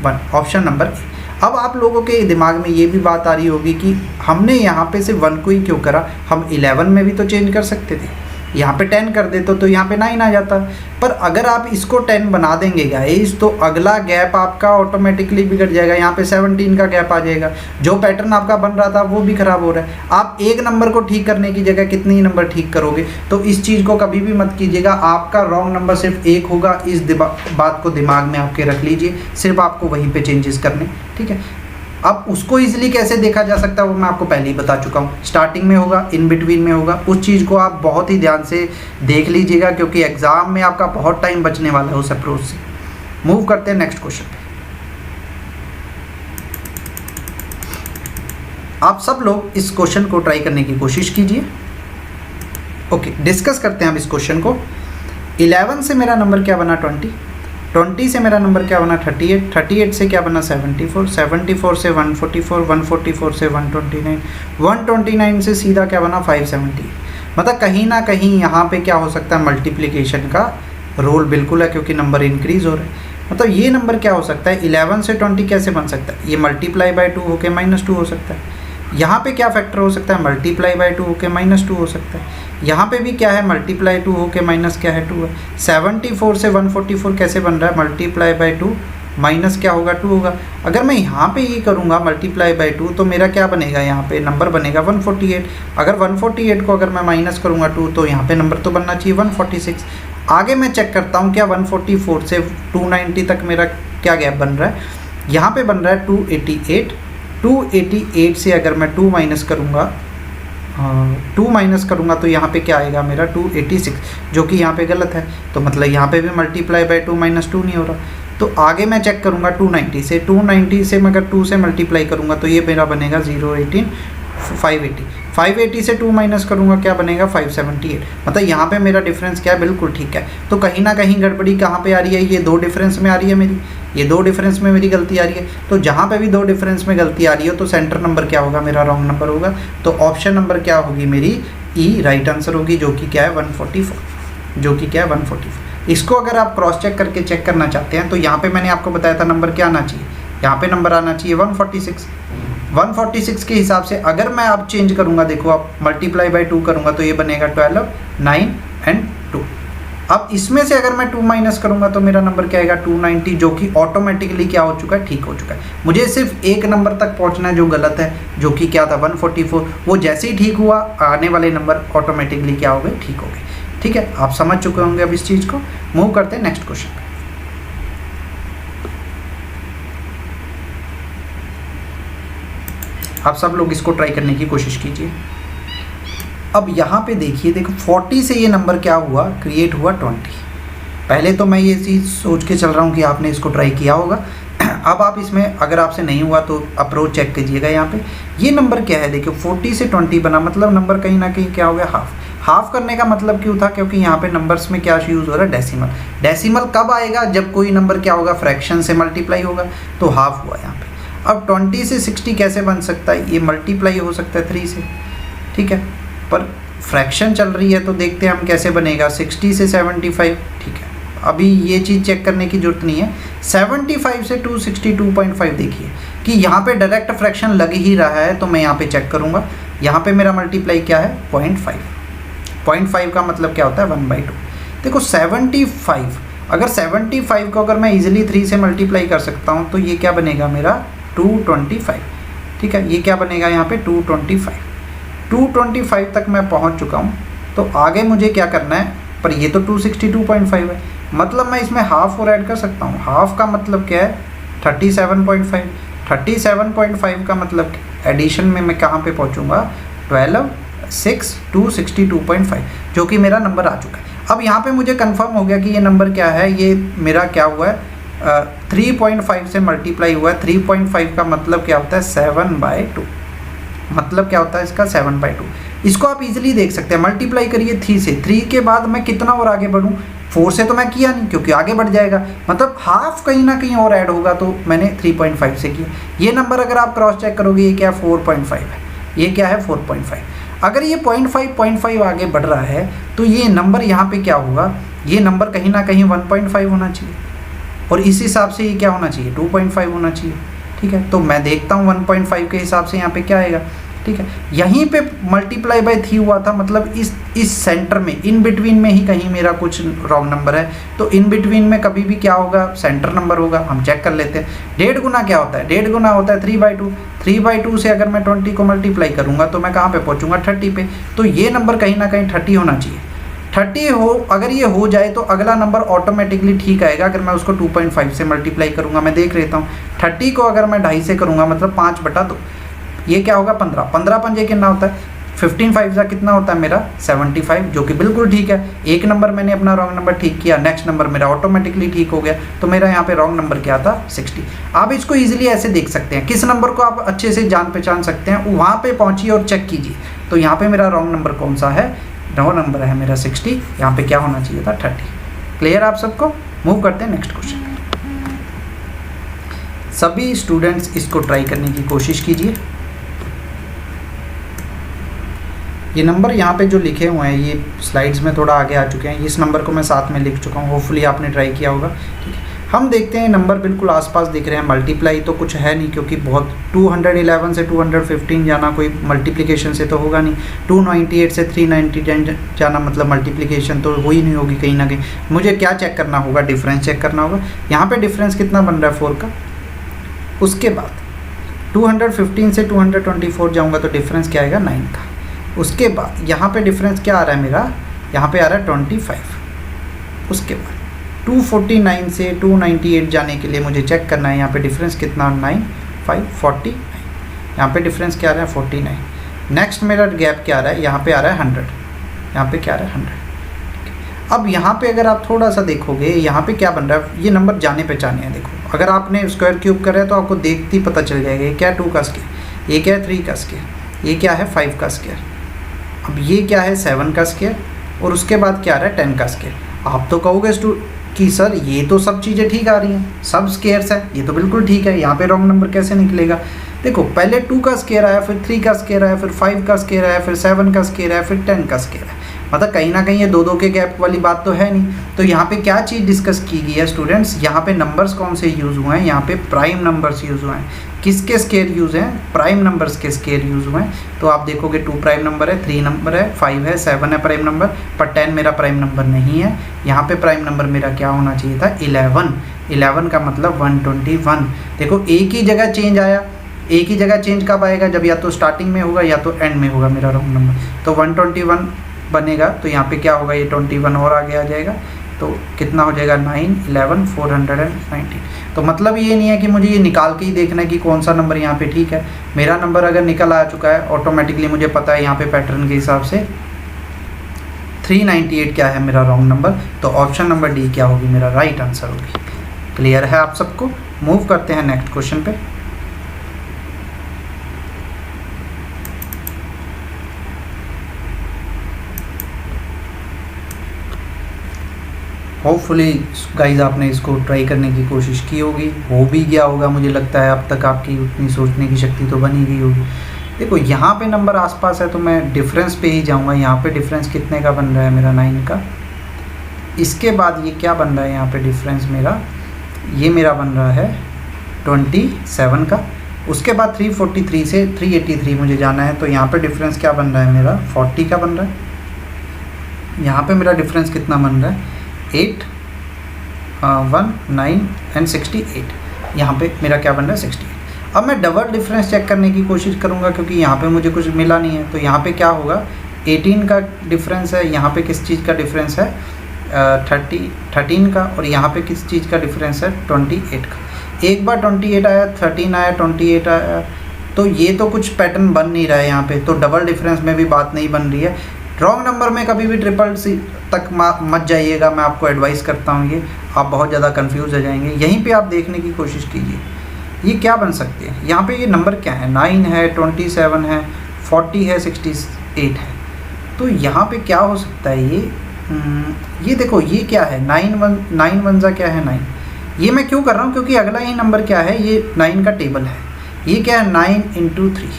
1, ऑप्शन नंबर। अब आप लोगों के दिमाग में ये भी बात आ रही होगी कि हमने यहाँ पे सिर्फ 1 को ही क्यों करा, हम 11 में भी तो चेंज कर सकते थे, यहाँ पे 10 कर देते तो यहाँ पे 9 आ जाता। पर अगर आप इसको 10 बना देंगे गाइस तो अगला गैप आपका ऑटोमेटिकली बिगड़ जाएगा, यहाँ पे 17 का गैप आ जाएगा। जो पैटर्न आपका बन रहा था वो भी खराब हो रहा है। आप एक नंबर को ठीक करने की जगह कितनी नंबर ठीक करोगे? तो इस चीज़ को कभी भी मत कीजिएगा। आपका रॉन्ग नंबर सिर्फ 1 होगा, इस बात को दिमाग में आपके रख लीजिए, सिर्फ आपको वहीं पर चेंजेस करने। ठीक है, अब उसको इजीली कैसे देखा जा सकता है वो मैं आपको पहले ही बता चुका हूँ। स्टार्टिंग में होगा, इन बिटवीन में होगा, उस चीज़ को आप बहुत ही ध्यान से देख लीजिएगा, क्योंकि एग्जाम में आपका बहुत टाइम बचने वाला है उस अप्रोच से। मूव करते हैं नेक्स्ट क्वेश्चन पे। आप सब लोग इस क्वेश्चन को ट्राई करने की कोशिश कीजिए। ओके, डिस्कस करते हैं अब इस क्वेश्चन को। 11 से मेरा नंबर क्या बना 20 से मेरा नंबर क्या बना 38 से क्या बना 74 से 144 144 से 129 से सीधा क्या बना 570। मतलब कहीं ना कहीं यहाँ पे क्या हो सकता है, मल्टीप्लिकेशन का रोल बिल्कुल है, क्योंकि नंबर इंक्रीज हो रहा है। मतलब ये नंबर क्या हो सकता है, 11 से 20 कैसे बन सकता है? ये मल्टीप्लाई बाय 2 होके -2 हो सकता है। यहाँ पे क्या फैक्टर हो सकता है, मल्टीप्लाई बाय 2 होके -2 हो सकता है। यहाँ पे भी क्या है, मल्टीप्लाई 2 होके माइनस क्या है 2 है। 74 से 144 कैसे बन रहा है, मल्टीप्लाई बाय 2 माइनस क्या होगा 2 होगा। अगर मैं यहाँ पे ये करूँगा मल्टीप्लाई बाय 2 तो मेरा क्या बनेगा, यहाँ पे नंबर बनेगा 148। अगर 148 को अगर मैं माइनस करूँगा 2 तो यहाँ पे नंबर तो बनना चाहिए 146। आगे मैं चेक करता हूँ क्या 144 से 290 तक मेरा क्या गैप बन रहा है। यहाँ पे बन रहा है 288 से अगर मैं 2 माइनस करूँगा तो यहाँ पे क्या आएगा मेरा 286, जो कि यहाँ पे गलत है। तो मतलब यहाँ पे भी मल्टीप्लाई बाय 2 -2 नहीं हो रहा। तो आगे मैं चेक करूँगा 290 से मैं अगर 2 से मल्टीप्लाई करूँगा तो ये मेरा बनेगा 018 580 से 2 माइनस करूँगा क्या बनेगा 578। मतलब यहाँ पे मेरा डिफरेंस क्या है, बिल्कुल ठीक है। तो कहीं ना कहीं गड़बड़ी कहाँ पे आ रही है, ये 2 डिफरेंस में आ रही है मेरी, ये 2 डिफरेंस में मेरी गलती आ रही है। तो जहाँ पे भी 2 डिफरेंस में गलती आ रही हो तो सेंटर नंबर क्या होगा, मेरा रॉन्ग नंबर होगा। तो ऑप्शन नंबर क्या होगी मेरी, ई राइट आंसर होगी, जो कि क्या है 144। इसको अगर आप क्रॉस चेक करके चेक करना चाहते हैं तो यहाँ पे मैंने आपको बताया था नंबर क्या आना चाहिए, यहाँ पे नंबर आना चाहिए 146 के हिसाब से। अगर मैं अब चेंज करूँगा, देखो आप मल्टीप्लाई बाय 2 करूँगा तो ये बनेगा 12 9 एंड 2। अब इसमें से अगर मैं 2 माइनस करूँगा तो मेरा नंबर क्या आएगा 290, जो कि ऑटोमेटिकली क्या हो चुका है, ठीक हो चुका है। मुझे सिर्फ एक नंबर तक पहुँचना है जो गलत है, जो कि क्या था 144। वो जैसे ही ठीक हुआ आने वाले नंबर ऑटोमेटिकली क्या हो गए, ठीक हो गए। ठीक है, आप समझ चुके होंगे अब इस चीज़ को। मूव करते हैं नेक्स्ट क्वेश्चन पे। आप सब लोग इसको ट्राई करने की कोशिश कीजिए। अब यहाँ पे देखिए, देखो 40 से ये नंबर क्या हुआ, क्रिएट हुआ 20। पहले तो मैं ये चीज़ सोच के चल रहा हूँ कि आपने इसको ट्राई किया होगा। अब आप इसमें अगर आपसे नहीं हुआ तो अप्रोच चेक कीजिएगा। यहाँ पे ये नंबर क्या है, देखिए 40 से 20 बना, मतलब नंबर कहीं ना कहीं क्या हो गया, हाफ करने का मतलब क्यों था, क्योंकि यहाँ पे नंबर्स में क्या यूज़ हो रहा है, डेसिमल कब आएगा, जब कोई नंबर क्या होगा, फ्रैक्शन से मल्टीप्लाई होगा, तो हाफ हुआ यहाँ पे। अब 20 से 60 कैसे बन सकता है, ये मल्टीप्लाई हो सकता है 3 से, ठीक है, पर फ्रैक्शन चल रही है तो देखते हैं हम कैसे बनेगा 60 से 75। ठीक है, अभी ये चीज़ चेक करने की जरूरत नहीं है। 75 से 262.5 देखिए कि यहाँ पे डायरेक्ट फ्रैक्शन लग ही रहा है, तो मैं यहाँ पे चेक करूँगा। यहाँ पे मेरा मल्टीप्लाई क्या है 0.5 का मतलब क्या होता है 1/2। देखो 75, अगर 75 को अगर मैं इजीली 3 से मल्टीप्लाई कर सकता हूँ तो ये क्या बनेगा मेरा 225। ठीक है। ये क्या बनेगा यहाँ पे 225। 225 तक मैं पहुँच चुका हूँ, तो आगे मुझे क्या करना है, पर ये तो 262.5 है, मतलब मैं इसमें हाफ और ऐड कर सकता हूँ। हाफ का मतलब क्या है 37.5, 37.5 का मतलब एडिशन में मैं कहाँ पे पहुँचूँगा 12, 6, 262.5, जो कि मेरा नंबर आ चुका है। अब यहाँ पे मुझे कंफर्म हो गया कि ये नंबर क्या है, ये मेरा क्या हुआ है 3.5 से मल्टीप्लाई हुआ है। 3.5 का मतलब क्या होता है 7/2, मतलब क्या होता है इसका 7/2। इसको आप इजीली देख सकते हैं, मल्टीप्लाई करिए 3 से, 3 के बाद मैं कितना और आगे बढ़ूँ, 4 से तो मैं किया नहीं क्योंकि आगे बढ़ जाएगा, मतलब हाफ कहीं ना कहीं और ऐड होगा, तो मैंने 3.5 से किया। ये नंबर अगर आप क्रॉस चेक करोगे ये क्या 4.5 है, ये क्या है 4.5। अगर ये 0.5 आगे बढ़ रहा है तो ये नंबर यहाँ पे क्या होगा, ये नंबर कहीं ना कहीं 1.5 होना चाहिए, और इस हिसाब से ये क्या होना चाहिए 2.5 होना चाहिए, ठीक है। तो मैं देखता हूँ 1.5 के हिसाब से यहाँ पे क्या आएगा, ठीक है। यहीं पे मल्टीप्लाई बाय 3 हुआ था, मतलब इस सेंटर में, इन बिटवीन में ही कहीं मेरा कुछ रॉन्ग नंबर है, तो इन बिटवीन में कभी भी क्या होगा सेंटर नंबर होगा। हम चेक कर लेते हैं। 1.5 गुना क्या होता है, 1.5 गुना होता है 3/2। 3/2 से अगर मैं 20 को मल्टीप्लाई करूँगा तो मैं कहाँ पे पहुँचूँगा 30 पे, तो ये नंबर कहीं ना कहीं 30 होना चाहिए। 30 हो, अगर ये हो जाए तो अगला नंबर ऑटोमेटिकली ठीक आएगा। अगर मैं उसको 2.5 से मल्टीप्लाई करूँगा, मैं देख लेता हूँ 30 को अगर मैं 2.5 से करूँगा मतलब 5/2, ये क्या होगा 15। 15 पंजे कितना होता है 15 5 का कितना होता है मेरा 75, जो कि बिल्कुल ठीक है। एक नंबर मैंने अपना रॉन्ग नंबर ठीक किया, नेक्स्ट नंबर मेरा ऑटोमेटिकली ठीक हो गया, तो मेरा यहाँ पे रॉन्ग नंबर क्या था 60। आप इसको इजीली ऐसे देख सकते हैं, किस नंबर को आप अच्छे से जान पहचान सकते हैं, वहाँ पे पहुँचिए और चेक कीजिए। तो यहाँ पे मेरा रॉन्ग नंबर कौन सा है, रॉन्ग नंबर है मेरा 60, यहाँ पे क्या होना चाहिए था 30। क्लियर आप सबको। मूव करते हैं नेक्स्ट क्वेश्चन। सभी स्टूडेंट्स इसको ट्राई करने की कोशिश कीजिए। ये नंबर यहाँ पे जो लिखे हुए हैं ये स्लाइड्स में थोड़ा आगे आ चुके हैं, इस नंबर को मैं साथ में लिख चुका हूँ, होपफुली आपने ट्राई किया होगा, ठीक है। हम देखते हैं नंबर बिल्कुल आसपास दिख रहे हैं, मल्टीप्लाई तो कुछ है नहीं क्योंकि बहुत 211 से 215 जाना कोई मल्टीप्लिकेशन से तो होगा नहीं, 298 से 390 जाना मतलब मल्टीप्लिकेशन तो हो ही नहीं होगी कहीं ना कहीं। मुझे क्या चेक करना होगा, डिफरेंस चेक करना होगा। यहाँ पे डिफरेंस कितना बन रहा है 4 का, उसके बाद 215 से 224 जाऊँगा तो डिफरेंस क्या आएगा 9 का। उसके बाद यहाँ पे डिफरेंस क्या आ रहा है मेरा, यहाँ पे आ रहा है 25। उसके बाद 249 से 298 जाने के लिए मुझे चेक करना है यहाँ पे डिफरेंस कितना 9 5 49, यहाँ पे डिफरेंस क्या आ रहा है 49। नेक्स्ट मेरा गैप क्या आ रहा है, यहाँ पे आ रहा है 100, यहाँ पे क्या आ रहा है 100। अब यहाँ पे अगर आप थोड़ा सा देखोगे यहाँ पे क्या बन रहा है, ये नंबर जाने पहचाने हैं। देखो अगर आपने स्क्वायर क्यूब करा है तो आपको देखते ही पता चल जाएगा ये क्या है 2 का स्क्वायर, ये क्या है 3 का स्क्वायर, ये क्या है 5 का स्क्वायर, अब ये क्या है 7 का स्क्वायर, और उसके बाद क्या आ रहा है 10 का स्क्वायर। आप तो कहोगे कि सर ये तो सब चीज़ें ठीक आ रही हैं, सब स्क्वायर्स है, ये तो बिल्कुल ठीक है, यहाँ पे रॉन्ग नंबर कैसे निकलेगा। देखो पहले 2 का स्क्वायर आया, फिर 3 का स्क्वायर आया, फिर 5 का स्क्वायर आया, फिर 7 का स्क्वायर आया, फिर 10 का स्क्वायर आया, मतलब कहीं ना कहीं ये 2-2 के गैप वाली बात तो है नहीं। तो यहाँ पे क्या चीज़ डिस्कस की गई है स्टूडेंट्स, यहाँ पे नंबर्स कौन से यूज़ हुए हैं, यहाँ पे प्राइम नंबर्स यूज़ हुए हैं। किसके स्क्वायर यूज़ हैं, प्राइम नंबर्स के स्क्वायर यूज़ हुए हैं। तो आप देखोगे 2 प्राइम नंबर है, 3 नंबर है, 5 है, 7 है प्राइम नंबर, पर 10 मेरा प्राइम नंबर नहीं है। यहाँ पे प्राइम नंबर मेरा क्या होना चाहिए था 11। 11 का मतलब 121। देखो एक ही जगह चेंज आया, एक ही जगह चेंज कब आएगा, जब या तो स्टार्टिंग में होगा या तो एंड में होगा मेरा रॉन्ग नंबर। तो 121 बनेगा, तो यहाँ पे क्या होगा ये 21 और आगे आ जाएगा, तो कितना हो जाएगा 9 11 419। तो मतलब ये नहीं है कि मुझे ये निकाल के ही देखना है कि कौन सा नंबर यहाँ पे ठीक है। मेरा नंबर अगर निकल आ चुका है ऑटोमेटिकली मुझे पता है यहाँ पे पैटर्न के हिसाब से 398 क्या है मेरा रॉन्ग नंबर, तो ऑप्शन नंबर डी क्या होगी मेरा राइट आंसर होगी। क्लियर है आप सबको। मूव करते हैं नेक्स्ट क्वेश्चन पे। होपफुली गाइज आपने इसको ट्राई करने की कोशिश की होगी, हो भी गया होगा मुझे लगता है। अब तक आपकी उतनी सोचने की शक्ति तो बनी गई होगी। देखो यहाँ पे नंबर आसपास है तो मैं डिफरेंस पे ही जाऊँगा। यहाँ पे डिफरेंस कितने का बन रहा है मेरा 9 का। इसके बाद ये क्या बन रहा है यहाँ पे डिफरेंस मेरा, ये मेरा बन रहा है 27 का। उसके बाद 343 से 383 मुझे जाना है, तो यहाँ पे डिफरेंस क्या बन रहा है मेरा 40 का बन रहा है। यहाँ पे मेरा डिफरेंस कितना बन रहा है 8 1 9 एंड 68। यहाँ पे मेरा क्या बन रहा है 68। अब मैं डबल डिफरेंस चेक करने की कोशिश करूँगा क्योंकि यहाँ पे मुझे कुछ मिला नहीं है। तो यहाँ पे क्या होगा, 18 का डिफरेंस है, यहाँ पे किस चीज़ का डिफरेंस है 13 का, और यहाँ पे किस चीज़ का डिफरेंस है 28 का। एक बार 28 आया, 13 आया, 28 आया, तो ये तो कुछ पैटर्न बन नहीं रहा है यहाँ पे, तो डबल डिफरेंस में भी बात नहीं बन रही है। रॉन्ग नंबर में कभी भी ट्रिपल सी तक मत जाइएगा, मैं आपको एडवाइस करता हूँ, ये आप बहुत ज़्यादा कंफ्यूज हो जाएंगे। यहीं पे आप देखने की कोशिश कीजिए ये क्या बन सकते हैं। यहाँ पे ये नंबर क्या है, 9 है, 27 है, 40 है, 68 है। तो यहाँ पे क्या हो सकता है, ये देखो ये क्या है, 9 1 जा क्या है 9। ये मैं क्यों कर रहा हूँ, क्योंकि अगला ही नंबर क्या है, ये 9 का टेबल है। ये क्या है 9 × 3,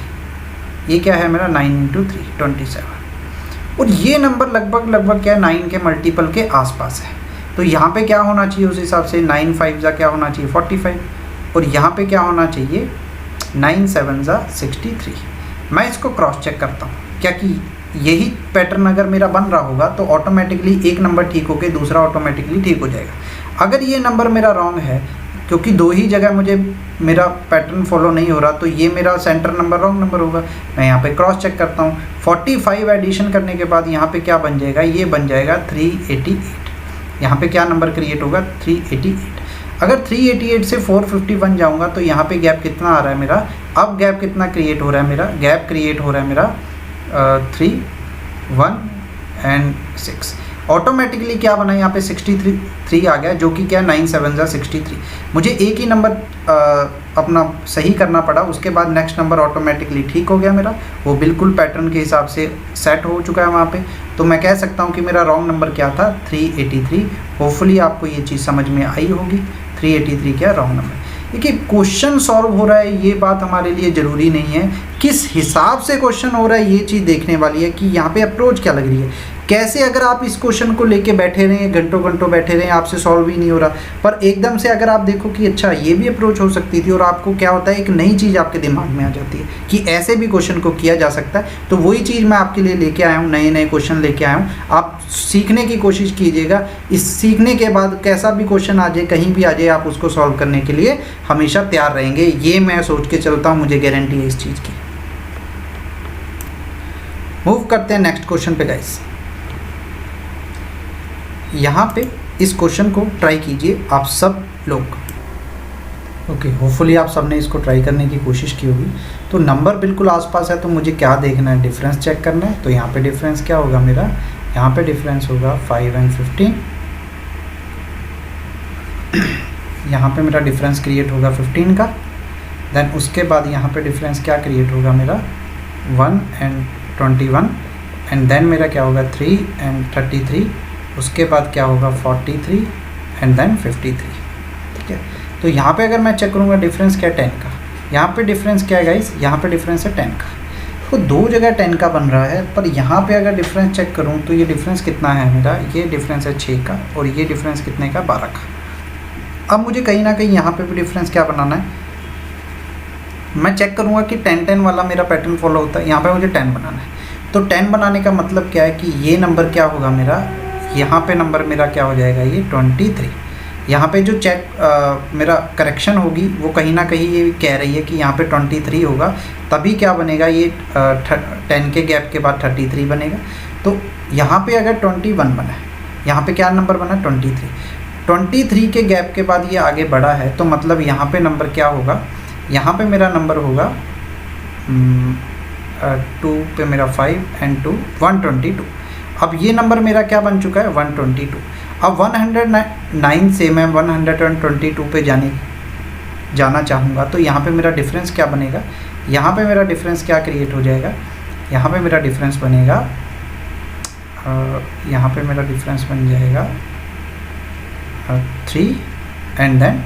ये क्या है मेरा 9 × 3 27, और ये नंबर लगभग क्या है 9 के मल्टीपल के आसपास है। तो यहाँ पे क्या होना चाहिए उस हिसाब से, 9 5 जा क्या होना चाहिए 45, और यहाँ पे क्या होना चाहिए 9 7 जा 63। मैं इसको क्रॉस चेक करता हूँ, क्या कि यही पैटर्न अगर मेरा बन रहा होगा तो ऑटोमेटिकली एक नंबर ठीक होके दूसरा ऑटोमेटिकली ठीक हो जाएगा। अगर ये नंबर मेरा रॉन्ग है, क्योंकि दो ही जगह मुझे मेरा पैटर्न फॉलो नहीं हो रहा, तो ये मेरा सेंटर नंबर रॉन्ग नंबर होगा। मैं यहाँ पे क्रॉस चेक करता हूँ, 45 एडिशन करने के बाद यहाँ पे क्या बन जाएगा, ये बन जाएगा 388। यहाँ पे क्या नंबर क्रिएट होगा 388। अगर 388 से 451 जाऊँगा तो यहाँ पे गैप कितना आ रहा है मेरा, अब गैप कितना क्रिएट हो रहा है मेरा, गैप क्रिएट हो रहा है मेरा 3 1 and 6। ऑटोमेटिकली क्या बना यहाँ पे 63 आ गया, जो कि क्या 9 7 जा 63। मुझे एक ही नंबर अपना सही करना पड़ा, उसके बाद नेक्स्ट नंबर ऑटोमेटिकली ठीक हो गया मेरा, वो बिल्कुल पैटर्न के हिसाब से सेट हो चुका है वहाँ पे। तो मैं कह सकता हूँ कि मेरा रॉन्ग नंबर क्या था 383। होपफुली आपको ये चीज़ समझ में आई होगी, 383 क्या रॉन्ग नंबर। देखिए क्वेश्चन सॉल्व हो रहा है ये बात हमारे लिए ज़रूरी नहीं है, किस हिसाब से क्वेश्चन हो रहा है ये चीज़ देखने वाली है कि यहाँ पे अप्रोच क्या लग रही है, कैसे। अगर आप इस क्वेश्चन को लेके बैठे रहें, घंटों घंटों बैठे रहें, आपसे सॉल्व ही नहीं हो रहा, पर एकदम से अगर आप देखो कि अच्छा ये भी अप्रोच हो सकती थी, और आपको क्या होता है एक नई चीज़ आपके दिमाग में आ जाती है कि ऐसे भी क्वेश्चन को किया जा सकता है। तो वही चीज़ मैं आपके लिए लेके आया हूँ, नए नए क्वेश्चन लेके आया हूँ। आप सीखने की कोशिश कीजिएगा, इस सीखने के बाद कैसा भी क्वेश्चन आ जाए, कहीं भी आ जाए, आप उसको सॉल्व करने के लिए हमेशा तैयार रहेंगे। ये मैं सोच के चलता हूँ, मुझे गारंटी है इस चीज़ की। मूव करते हैं नेक्स्ट क्वेश्चन पे गाइस। यहाँ पे इस क्वेश्चन को ट्राई कीजिए आप सब लोग। ओके, होपफुली आप सब ने इसको ट्राई करने की कोशिश की होगी। तो नंबर बिल्कुल आसपास है, तो मुझे क्या देखना है, डिफरेंस चेक करना है। तो यहाँ पे डिफरेंस क्या होगा मेरा, यहाँ पे डिफरेंस होगा 5 and 15। यहाँ पे मेरा डिफरेंस क्रिएट होगा 15 का। देन उसके बाद यहाँ पे डिफरेंस क्या क्रिएट होगा मेरा 1 and 21, एंड देन मेरा क्या होगा 3 and 33। उसके बाद क्या होगा 43 एंड देन 53। ठीक है, तो यहाँ पे अगर मैं चेक करूँगा डिफरेंस क्या है 10 का। यहाँ पे डिफरेंस क्या है गाइस, यहाँ पे डिफरेंस है 10 का। तो दो जगह 10 का बन रहा है, पर यहाँ पे अगर डिफरेंस चेक करूँ तो ये डिफरेंस कितना है मेरा, ये डिफरेंस है 6 का, और ये डिफरेंस कितने का 12 का। अब मुझे कहीं ना कहीं यहाँ पे भी डिफरेंस क्या बनाना है, मैं चेक करूँगा कि 10-10 वाला मेरा पैटर्न फॉलो होता है। यहाँ पे मुझे 10 बनाना है, तो 10 बनाने का मतलब क्या है कि ये नंबर क्या होगा मेरा, यहाँ पे नंबर मेरा क्या हो जाएगा ये 23। यहाँ पे जो चेक मेरा करेक्शन होगी वो कहीं ना कहीं ये कह रही है कि यहाँ पे 23 होगा, तभी क्या बनेगा ये 10 के गैप के बाद 33 बनेगा। तो यहाँ पे अगर 21 बना है, यहाँ पे क्या नंबर बना 23 के गैप के बाद ये आगे बढ़ा है, तो मतलब यहाँ पे नंबर क्या होगा, यहाँ पे मेरा नंबर होगा 2 पे मेरा 5 and 2 122। अब ये नंबर मेरा क्या बन चुका है 122। अब 109 से मैं 122 पे जाना चाहूँगा, तो यहाँ पे मेरा डिफरेंस क्या बनेगा, यहाँ पे मेरा डिफरेंस क्या क्रिएट हो जाएगा, यहाँ पे मेरा डिफरेंस बनेगा यहाँ पे मेरा डिफरेंस बन जाएगा 3 एंड देन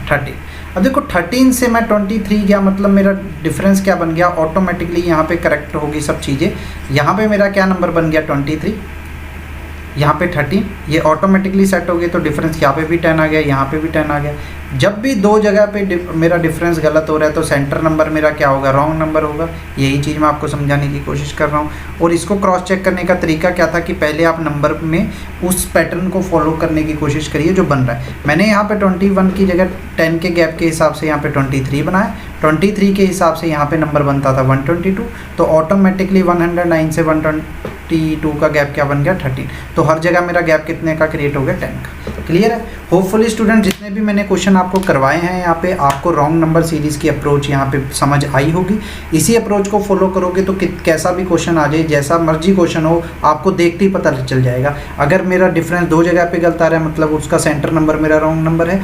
13। अब देखो 13 से मैं 23 गया, मतलब मेरा डिफरेंस क्या बन गया, ऑटोमेटिकली यहाँ पे करेक्ट होगी सब चीज़ें। यहाँ पे मेरा क्या नंबर बन गया 23, यहाँ पे 13, ये ऑटोमेटिकली सेट हो गए। तो डिफरेंस यहाँ पे भी 10 आ गया, यहाँ पे भी 10 आ गया। जब भी दो जगह पे मेरा डिफरेंस गलत हो रहा है तो सेंटर नंबर मेरा क्या होगा, रॉन्ग नंबर होगा। यही चीज़ मैं आपको समझाने की कोशिश कर रहा हूँ। और इसको क्रॉस चेक करने का तरीका क्या था कि पहले आप नंबर में उस पैटर्न को फॉलो करने की कोशिश करिए जो बन रहा है। मैंने यहाँ पे 21 की जगह 10 के गैप के हिसाब से यहाँ पे 23 बनाया, 23 के हिसाब से यहाँ पे नंबर बनता था 122, तो ऑटोमेटिकली 109 से 122 का गैप क्या बन गया 13। तो हर जगह मेरा गैप कितने का क्रिएट हो गया 10 का। क्लियर है? होपफुली स्टूडेंट जितने भी मैंने क्वेश्चन आपको करवाए हैं यहाँ पे आपको रॉन्ग नंबर सीरीज़ की अप्रोच यहाँ पे समझ आई होगी। इसी अप्रोच को फॉलो करोगे तो कैसा भी क्वेश्चन आ जाए, जैसा मर्जी क्वेश्चन हो, आपको देखते ही पता चल जाएगा। अगर मेरा डिफरेंस 2 जगह पे गलत आ रहा है मतलब उसका सेंटर नंबर मेरा रॉन्ग नंबर है।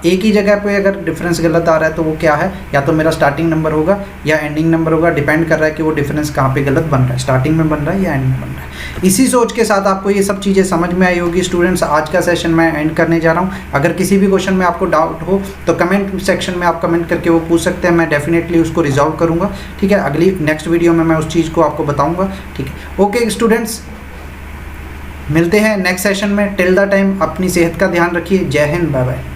एक ही जगह पे अगर डिफरेंस गलत आ रहा है तो वो क्या है, या तो मेरा स्टार्टिंग नंबर होगा या एंडिंग नंबर होगा। डिपेंड कर रहा है कि वो डिफरेंस कहाँ पे गलत बन रहा है, स्टार्टिंग में बन रहा है या एंड में बन रहा है। इसी सोच के साथ आपको ये सब चीज़ें समझ में आई होगी स्टूडेंट्स। आज का सेशन मैं एंड करने जा रहा हूँ। अगर किसी भी क्वेश्चन में आपको डाउट हो तो कमेंट सेक्शन में आप कमेंट करके वो पूछ सकते हैं, मैं डेफिनेटली उसको रिजॉल्व करूँगा। ठीक है, अगली नेक्स्ट वीडियो में मैं उस चीज़ को आपको बताऊँगा। ठीक है, ओके स्टूडेंट्स, मिलते हैं नेक्स्ट सेशन में। टिल द टाइम अपनी सेहत का ध्यान रखिए। जय हिंद, बाय बाय।